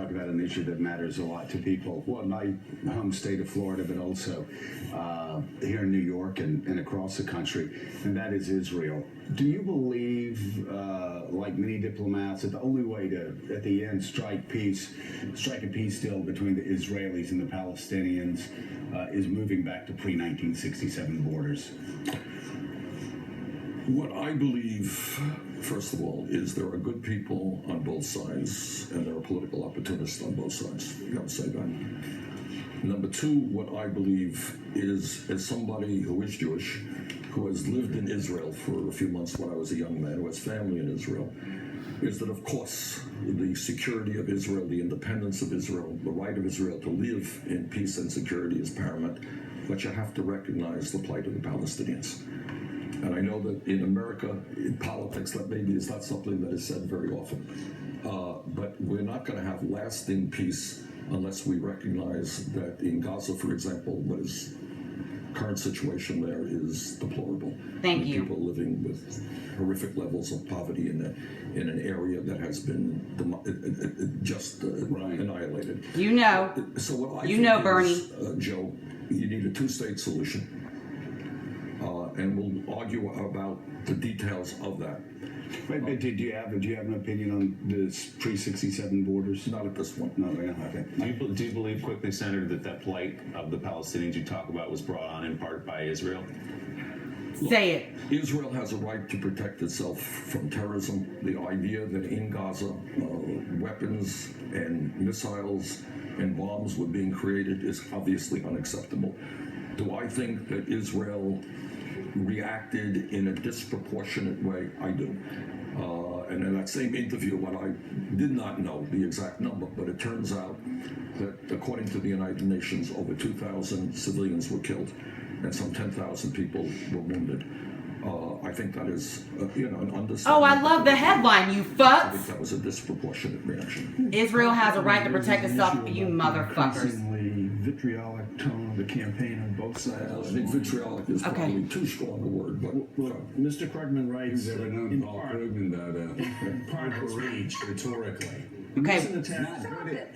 talk about an issue that matters a lot to people. Well, my home state of Florida, but also here in New York and across the country, and that is Israel. Do you believe, like many diplomats, that the only way to, at the end, strike a peace deal between the Israelis and the Palestinians is moving back to pre-1967 borders? What I believe, first of all, is there are good people on both sides, and there are political opportunists on both sides. You got to say that. Number two, what I believe is, as somebody who is Jewish, who has lived in Israel for a few months when I was a young man, who has family in Israel, is that, of course, the security of Israel, the independence of Israel, the right of Israel to live in peace and security is paramount, but you have to recognize the plight of the Palestinians. And I know that in America, in politics, that maybe is not something that is said very often. But we're not going to have lasting peace unless we recognize that in Gaza, for example, what is current situation there is deplorable. Thank you. People living with horrific levels of poverty in an area that has been just annihilated. You know. So what I you think know, is, Bernie. Joe, you need a two-state solution. And we'll argue about the details of that. But do you have an opinion on this pre-67 borders? Not at this point. No, yeah, okay. Do you believe, quickly, Senator, that plight of the Palestinians you talk about was brought on in part by Israel? Say it. Israel has a right to protect itself from terrorism. The idea that in Gaza weapons and missiles and bombs were being created is obviously unacceptable. Do I think that Israel reacted in a disproportionate way? I do. And in that same interview, what I did not know the exact number, but it turns out that according to the United Nations, over 2,000 civilians were killed and some 10,000 people were wounded. I think that is, an understatement. Oh, I love the headline, you fucks. I think that was a disproportionate reaction. Israel has a right to protect itself, you motherfuckers. Vitriolic tone of the campaign on both sides. I think vitriolic is probably too strong a word, but look, Mr. Krugman writes You've ever known in Paul part, Krugman that overreach rhetorically. Okay.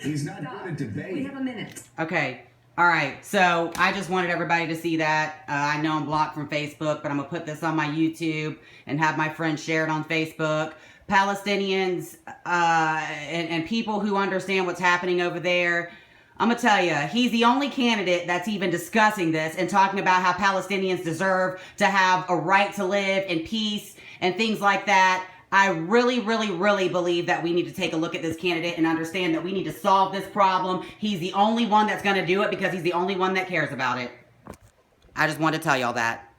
He's not good at debate. We have a minute. Okay. All right. So I just wanted everybody to see that. I know I'm blocked from Facebook, but I'm going to put this on my YouTube and have my friends share it on Facebook. Palestinians and people who understand what's happening over there, I'm going to tell you, he's the only candidate that's even discussing this and talking about how Palestinians deserve to have a right to live in peace and things like that. I really, really, really believe that we need to take a look at this candidate and understand that we need to solve this problem. He's the only one that's going to do it because he's the only one that cares about it. I just wanted to tell y'all that.